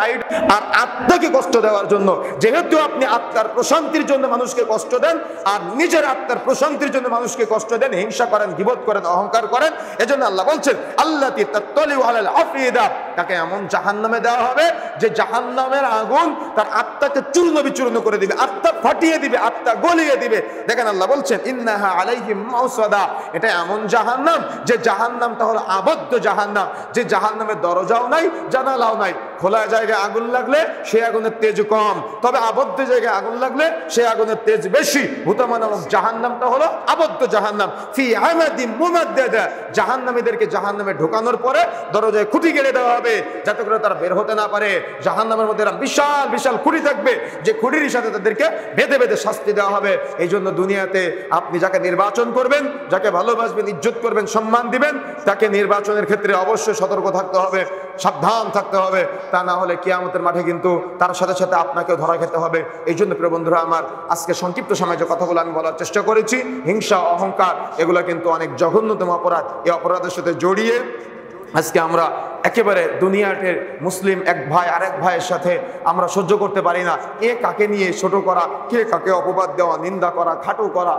আর আত্মাকে কষ্ট দেওয়ার জন্য। যেহেতু আপনি আত্মার প্রশান্তির জন্য মানুষকে কষ্ট দেন আর নিজের আত্মার প্রশান্তির জন্য মানুষকে কষ্ট দেন, হিংসা করেন, গীবত করেন, অহংকার করেন, এজন্য আল্লাহ বলছেন আল্লাতী তাত্তালিউ আলাল আফইদা, তাকে এমন জাহান্নামে দেওয়া হবে যে জাহান্নামের আগুন তার আত্মাকে চূর্ণ বিচূর্ণ করে দিবে, আত্মা ফাটিয়ে দিবে, আত্মা গলিয়ে দিবে। দেখেন আল্লাহ বলছেন ইন্নাহা আলাইহিম মাউসাদা, এটা এমন জাহান্নাম যে জাহান্নামটা হলো আবদ্ধ জাহান্নাম, যে জাহান্নামের দরজাও নাই, জানালাও নাই। খোলা জায়গায় আগুন লাগলে সে আগুনের তেজ কম, তবে আবদ্ধ জায়গায় আগুন লাগলে সে আগুনের তেজ বেশি। হুতামা নামক জাহান্নামটা হলো আবদ্ধ জাহান্নাম। ফি আমাদিম মুমাদ্দাদা, জাহান্নামীদেরকে জাহান্নামে ঢোকানোর পরে দরজায় খুঁটি গেড়ে দেওয়া হবে যাতে করে তারা বের হতে না পারে। জাহান্নামের মধ্যে বিশাল বিশাল খুঁটি থাকবে, যে খুঁটির সাথে তাদেরকে বেঁধে বেঁধে শাস্তি দেওয়া হবে। এই জন্য দুনিয়াতে আপনি যাকে নির্বাচন করবেন, যাকে ভালোবাসবেন, ইজ্জত করবেন, সম্মান দিবেন, তাকে নির্বাচনের ক্ষেত্রে অবশ্যই সতর্ক থাকতে হবে, সাবধান থাকতে হবে। তা না হলে কিয়ামতের মাঠে কিন্তু তার সাথে সাথে আপনাকেও ধরা খেতে হবে। এই জন্য প্রিয় বন্ধুরা আমার, আজকে সংক্ষিপ্ত সময়ে যে কথাগুলো আমি বলার চেষ্টা করেছি, হিংসা, অহংকার, এগুলো কিন্তু অনেক জঘন্যতম অপরাধ। এই অপরাধের সাথে জড়িয়ে আজকে আমরা একেবারে দুনিয়াটের মুসলিম এক ভাই আরেক ভাইয়ের সাথে আমরা সহ্য করতে পারি না। কে কাকে নিয়ে ছোট করা, কে কাকে অপবাদ দেওয়া, নিন্দা করা, খাটো করা,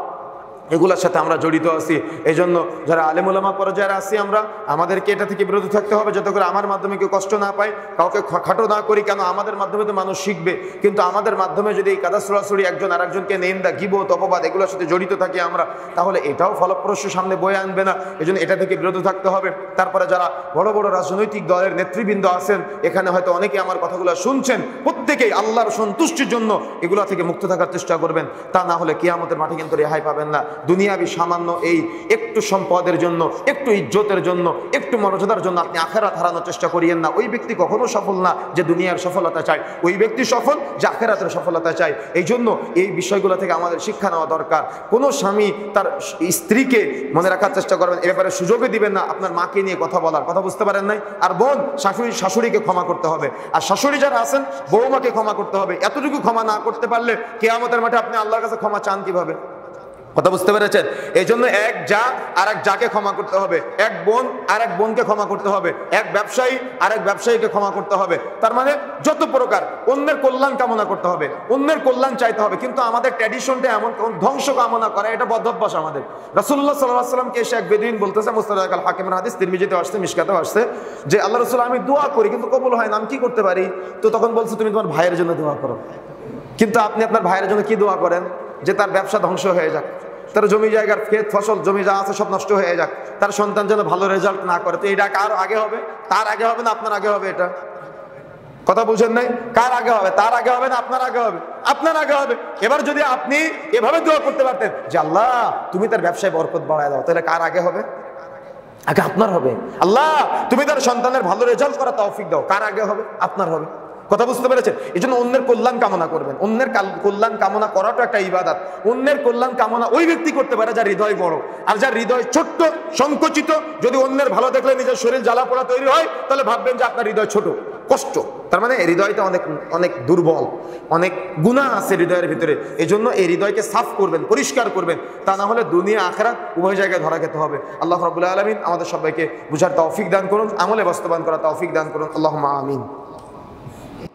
এগুলোর সাথে আমরা জড়িত আছি। এই জন্য যারা আলেম ওলামা পর্যায়ে আছি আমরা, আমাদেরকে এটা থেকে বিরত থাকতে হবে যাতে করে আমার মাধ্যমে কেউ কষ্ট না পায়, কাউকে খাটো না করি। কেন আমাদের মাধ্যমে তো মানুষ শিখবে, কিন্তু আমাদের মাধ্যমে যদি এই কাদা ছড়াছড়ি, একজন আরেকজনকে নিন্দা, গীবত, অপবাদ এগুলোর সাথে জড়িত থাকি আমরা, তাহলে এটাও ফলপ্রসূ সামনে বয়ে আনবে না। এই জন্য এটা থেকে বিরত থাকতে হবে। তারপরে যারা বড় বড় রাজনৈতিক দলের নেতৃবৃন্দ আছেন, এখানে হয়তো অনেকে আমার কথাগুলো শুনছেন, প্রত্যেকেই আল্লাহর সন্তুষ্টির জন্য এগুলো থেকে মুক্ত থাকার চেষ্টা করবেন। তা না হলে কিয়ামতের মাঠে কিন্তু রেহাই পাবেন না। দুনিয়াবি সামান্য এই একটু সম্পদের জন্য, একটু ইজ্জতের জন্য, একটু মর্যাদার জন্য আপনি আখেরাত হারানোর চেষ্টা করিয়েন না। ওই ব্যক্তি কখনো সফল না যে দুনিয়ার সফলতা চায়, ওই ব্যক্তি সফল যে আখেরাতের সফলতা চায়। এই জন্য এই বিষয়গুলো থেকে আমাদের শিক্ষা নেওয়া দরকার। কোনো স্বামী তার স্ত্রীকে মনে রাখার চেষ্টা করবেন, এ ব্যাপারে সুযোগই দিবেন না আপনার মাকে নিয়ে কথা বলার, কথা বুঝতে পারেন নাই। আর বোন, শাশুড়িকে ক্ষমা করতে হবে, আর শাশুড়ি যারা আছেন বৌমাকে ক্ষমা করতে হবে। এতটুকু ক্ষমা না করতে পারলে কিয়ামতের মাঠে আপনি আল্লাহর কাছে ক্ষমা চান কিভাবে? কথা বুঝতে পেরেছেন? এই জন্য এক যা আর এক যাকে ক্ষমা করতে হবে, এক বোন আর এক বোনকে ক্ষমা করতে হবে, এক ব্যবসায়ী আর এক ব্যবসায়ীকে ক্ষমা করতে হবে। তার মানে যত প্রকার অন্যের কল্যাণ কামনা করতে হবে, অন্যের কল্যাণ চাইতে হবে। কিন্তু আমাদের ট্র্যাডিশনটা এমন, ধ্বংস কামনা করা এটা বদভ্যাস আমাদের। রাসূলুল্লাহ সাল্লাল্লাহু আলাইহি ওয়াসাল্লামকে এসে এক বেদুইন বলতেছে, মুস্তাদরাক আল হাকিমের হাদিস, তিরমিজিতে আসছে, মিশকাতেও আসছে, যে আল্লাহ রাসূল আমি দোয়া করি কিন্তু কবুল হয় না, আমি কি করতে পারি? তো তখন বলছে তুমি তোমার ভাইয়ের জন্য দোয়া করো। কিন্তু আপনি আপনার ভাইয়ের জন্য কি দোয়া করেন? যে তার ব্যবসা ধ্বংস হয়ে যাক, তার জমি জায়গার ক্ষেত ফসল জমি যা আছে সব নষ্ট হয়ে যাক, তার সন্তান যেন ভালো রেজাল্ট না করে। তো এটা কার আগে হবে? তার আগে হবে না আপনার আগে হবে? এটা কথা বুঝেন নাই? কার আগে হবে? তার আগে হবে না আপনার আগে হবে? আপনার আগে হবে। এবার যদি আপনি এভাবে দোয়া করতে পারতেন যে আল্লাহ তুমি তার ব্যবসায় বরকত বাড়ায় দাও, তাহলে কার আগে হবে? আগে আপনার হবে। আল্লাহ তুমি তার সন্তানের ভালো রেজাল্ট করা তৌফিক দাও, কার আগে হবে? আপনার হবে। কথা বুঝতে পেরেছেন? এই জন্য অন্যের কল্যাণ কামনা করবেন। অন্যের কল্যাণ কামনা করাটা একটা ইবাদত। অন্যের কল্যাণ কামনা ওই ব্যক্তি করতে পারে যার হৃদয় বড়, আর যার হৃদয় ছোট্ট, সংকুচিত, যদি অন্যের ভালো দেখলে নিজের শরীর জ্বালা পোড়া তৈরি হয়, তাহলে ভাববেন যে আপনার হৃদয় ছোট, কষ্ট। তার মানে হৃদয়টা অনেক অনেক দুর্বল, অনেক গুনাহ আছে হৃদয়ের ভিতরে। এই জন্য এই হৃদয়কে সাফ করবেন, পরিষ্কার করবেন, তা না হলে দুনিয়া আখিরাত উভয় জায়গায় ধরা খেতে হবে। আল্লাহ রাব্বুল আলামিন আমাদের সবাইকে বুঝার তৌফিক দান করুন, আমলে বাস্তবায়ন করার তৌফিক দান করুন। আল্লাহুম্মা আমিন।